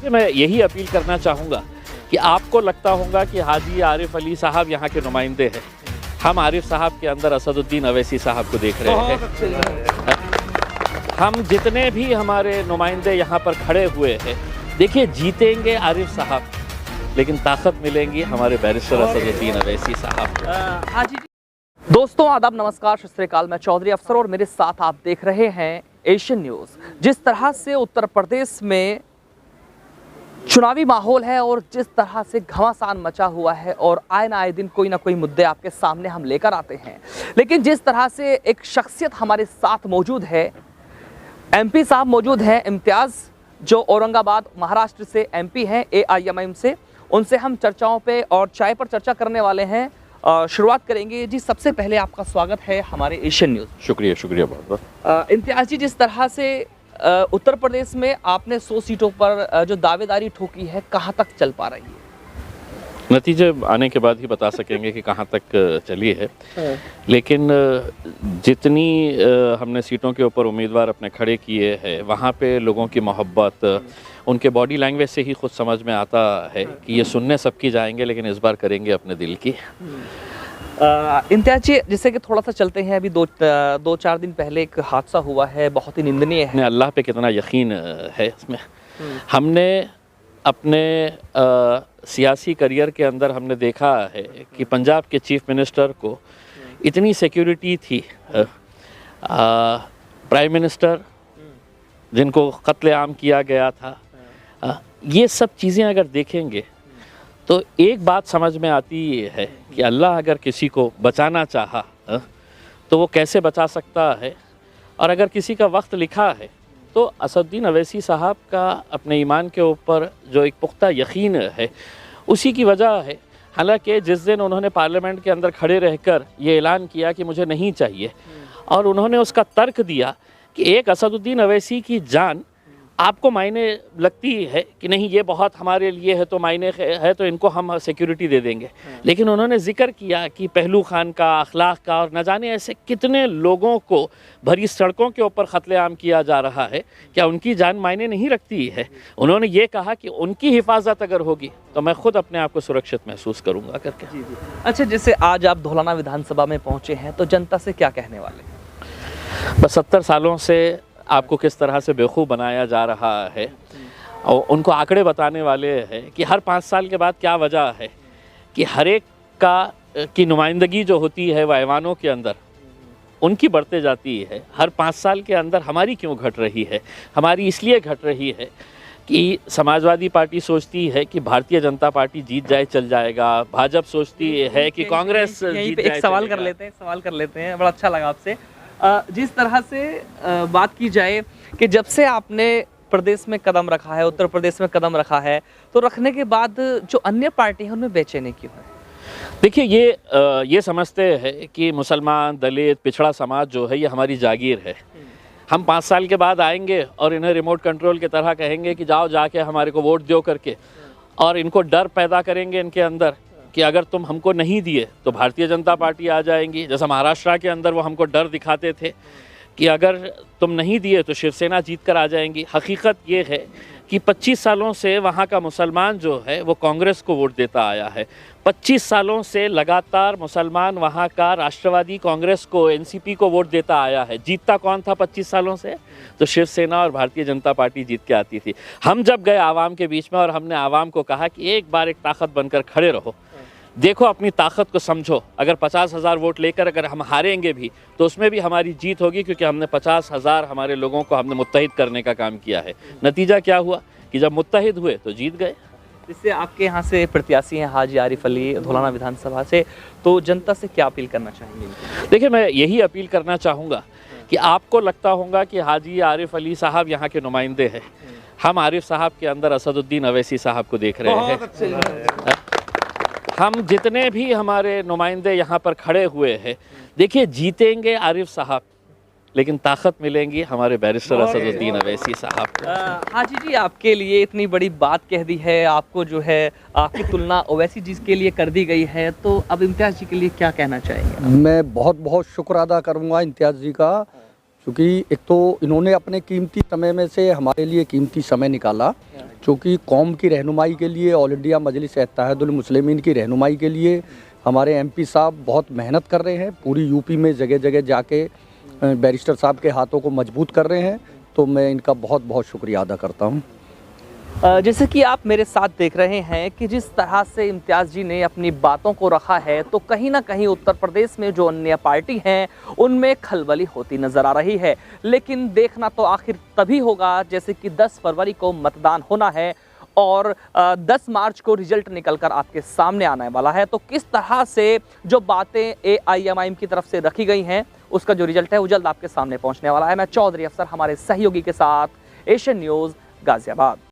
मैं यही अपील करना चाहूँगा कि आपको लगता होगा कि हाजी आरिफ अली साहब यहाँ के नुमाइंदे हैं। हम आरिफ साहब के अंदर असदुद्दीन अवैसी साहब को देख रहे हैं। हम जितने भी हमारे नुमाइंदे यहाँ पर खड़े हुए हैं, देखिए जीतेंगे आरिफ साहब, लेकिन ताकत मिलेंगी हमारे बैरिस्टर असदुद्दीन अवैसी साहब को। दोस्तों आदाब, नमस्कार, सत श्री अकाल। मैं चौधरी अफसर और मेरे साथ आप देख रहे हैं एशियन न्यूज़। जिस तरह से उत्तर प्रदेश में चुनावी माहौल है और जिस तरह से घमासान मचा हुआ है और आए ना आए दिन कोई ना कोई मुद्दे आपके सामने हम लेकर आते हैं, लेकिन जिस तरह से एक शख्सियत हमारे साथ मौजूद है, एमपी साहब मौजूद हैं, इम्तियाज़, जो औरंगाबाद महाराष्ट्र से एमपी हैं AIMIM से। उनसे हम चर्चाओं पे और चाय पर चर्चा करने वाले हैं। शुरुआत करेंगे जी। सबसे पहले आपका स्वागत है हमारे एशियन न्यूज़। शुक्रिया बहुत बहुत। इम्तियाज़ जी, जिस तरह से उत्तर प्रदेश में आपने 100 सीटों पर जो दावेदारी ठोकी है, कहाँ तक चल पा रही है? नतीजे आने के बाद ही बता सकेंगे कि कहाँ तक चली है। लेकिन जितनी हमने सीटों के ऊपर उम्मीदवार अपने खड़े किए हैं, वहाँ पे लोगों की मोहब्बत, उनके बॉडी लैंग्वेज से ही खुद समझ में आता है कि ये सुनने सबकी जाएंगे, लेकिन इस बार करेंगे अपने दिल की। इम्तियाज़ जी, जिससे कि थोड़ा सा चलते हैं, अभी दो चार दिन पहले एक हादसा हुआ है, बहुत ही निंदनीय है। अल्लाह पे कितना यकीन है इसमें। हमने अपने सियासी करियर के अंदर हमने देखा है कि पंजाब के चीफ मिनिस्टर को इतनी सिक्योरिटी थी, प्राइम मिनिस्टर जिनको कत्लेआम किया गया था, ये सब चीज़ें अगर देखेंगे तो एक बात समझ में आती है कि अल्लाह अगर किसी को बचाना चाहा तो वो कैसे बचा सकता है। और अगर किसी का वक्त लिखा है तो असदुद्दीन अवैसी साहब का अपने ईमान के ऊपर जो एक पुख्ता यकीन है, उसी की वजह है। हालांकि जिस दिन उन्होंने पार्लियामेंट के अंदर खड़े रहकर ये ऐलान किया कि मुझे नहीं चाहिए, और उन्होंने उसका तर्क दिया कि एक असदुद्दीन अवैसी की जान आपको मायने लगती है कि नहीं, ये बहुत हमारे लिए है तो मायने है, तो इनको हम सिक्योरिटी दे देंगे। लेकिन उन्होंने जिक्र किया कि पहलू खान का, अखलाक का, और न जाने ऐसे कितने लोगों को भरी सड़कों के ऊपर कत्लेआम किया जा रहा है, क्या उनकी जान मायने नहीं रखती है? उन्होंने ये कहा कि उनकी हिफाजत अगर होगी तो मैं खुद अपने आप को सुरक्षित महसूस करूँगा करके। जी। अच्छा, जैसे आज आप धौलाना विधानसभा में पहुँचे हैं, तो जनता से क्या कहने वाले? बस 70 सालों से आपको किस तरह से बेवकूफ़ बनाया जा रहा है, और उनको आंकड़े बताने वाले हैं कि हर 5 साल के बाद क्या वजह है कि हर एक की नुमाइंदगी जो होती है वह ऐवानों के अंदर उनकी बढ़ते जाती है। हर 5 साल के अंदर हमारी क्यों घट रही है? हमारी इसलिए घट रही है कि समाजवादी पार्टी सोचती है कि भारतीय जनता पार्टी जीत जाए चल जाएगा, भाजपा सोचती है कि कांग्रेस जीत जाए। एक सवाल कर लेते हैं, बड़ा अच्छा लगा आपसे। जिस तरह से बात की जाए कि जब से आपने प्रदेश में कदम रखा है, उत्तर प्रदेश में कदम रखा है, तो रखने के बाद जो अन्य पार्टी है उनमें बेचैनी क्यों है? देखिए, ये समझते हैं कि मुसलमान, दलित, पिछड़ा समाज जो है ये हमारी जागीर है। हम 5 साल के बाद आएंगे और इन्हें रिमोट कंट्रोल की तरह कहेंगे कि जाओ जाके हमारे को वोट दो करके, और इनको डर पैदा करेंगे इनके अंदर कि अगर तुम हमको नहीं दिए तो भारतीय जनता पार्टी आ जाएंगी। जैसा महाराष्ट्र के अंदर वो हमको डर दिखाते थे कि अगर तुम नहीं दिए तो शिवसेना जीत कर आ जाएंगी। हकीकत ये है कि 25 सालों से वहाँ का मुसलमान जो है वो कांग्रेस को वोट देता आया है। 25 सालों से लगातार मुसलमान वहाँ का राष्ट्रवादी कांग्रेस को, NCP को वोट देता आया है। जीतता कौन था 25 सालों से? तो शिवसेना और भारतीय जनता पार्टी जीत के आती थी। हम जब गए आवाम के बीच में और हमने आवाम को कहा कि एक बार एक ताकत बनकर खड़े रहो, देखो अपनी ताकत को समझो, अगर 50,000 वोट लेकर अगर हम हारेंगे भी तो उसमें भी हमारी जीत होगी, क्योंकि हमने 50,000 हमारे लोगों को हमने मुत्तहिद करने का काम किया है। नतीजा क्या हुआ कि जब मुत्तहिद हुए तो जीत गए। इससे आपके यहाँ से प्रत्याशी हैं हाजी आरिफ अली धौलाना विधानसभा से, तो जनता से क्या अपील करना चाहेंगे? देखिए, मैं यही अपील करना चाहूँगा कि आपको लगता होगा कि हाजी आरिफ अली साहब यहाँ के नुमाइंदे हैं। हम आरिफ साहब के अंदर असदुद्दीन अवैसी साहब को देख रहे हैं। हम जितने भी हमारे नुमाइंदे यहाँ पर खड़े हुए हैं, देखिए जीतेंगे आरिफ साहब, लेकिन ताकत मिलेंगी हमारे बैरिस्टर असदुद्दीन अवैसी साहब को। हाजी जी, आपके लिए इतनी बड़ी बात कह दी है, आपको जो है आपकी तुलना ओवैसी जी के लिए कर दी गई है, तो अब इम्तियाज़ जी के लिए क्या कहना चाहेंगे? मैं बहुत बहुत शुक्र अदा करूँगा इम्तियाज़ जी का, क्योंकि एक तो इन्होंने अपने कीमती समय में से हमारे लिए कीमती समय निकाला। चूँकि कौम की रहनुमाई के लिए, ऑल इंडिया मजलिस इत्तेहादुल मुस्लिमीन की रहनुमाई के लिए हमारे एमपी साहब बहुत मेहनत कर रहे हैं। पूरी यूपी में जगह जगह जाके बैरिस्टर साहब के हाथों को मजबूत कर रहे हैं, तो मैं इनका बहुत बहुत शुक्रिया अदा करता हूँ। जैसे कि आप मेरे साथ देख रहे हैं कि जिस तरह से इम्तियाज़ जी ने अपनी बातों को रखा है, तो कहीं ना कहीं उत्तर प्रदेश में जो अन्य पार्टी हैं उनमें खलबली होती नज़र आ रही है। लेकिन देखना तो आखिर तभी होगा जैसे कि 10 फरवरी को मतदान होना है और 10 मार्च को रिजल्ट निकलकर आपके सामने आने वाला है। तो किस तरह से जो बातें AIMIM की तरफ से रखी गई हैं उसका जो रिजल्ट है वो जल्द आपके सामने पहुँचने वाला है। मैं चौधरी अफसर हमारे सहयोगी के साथ, एशियन न्यूज़, गाज़ियाबाद।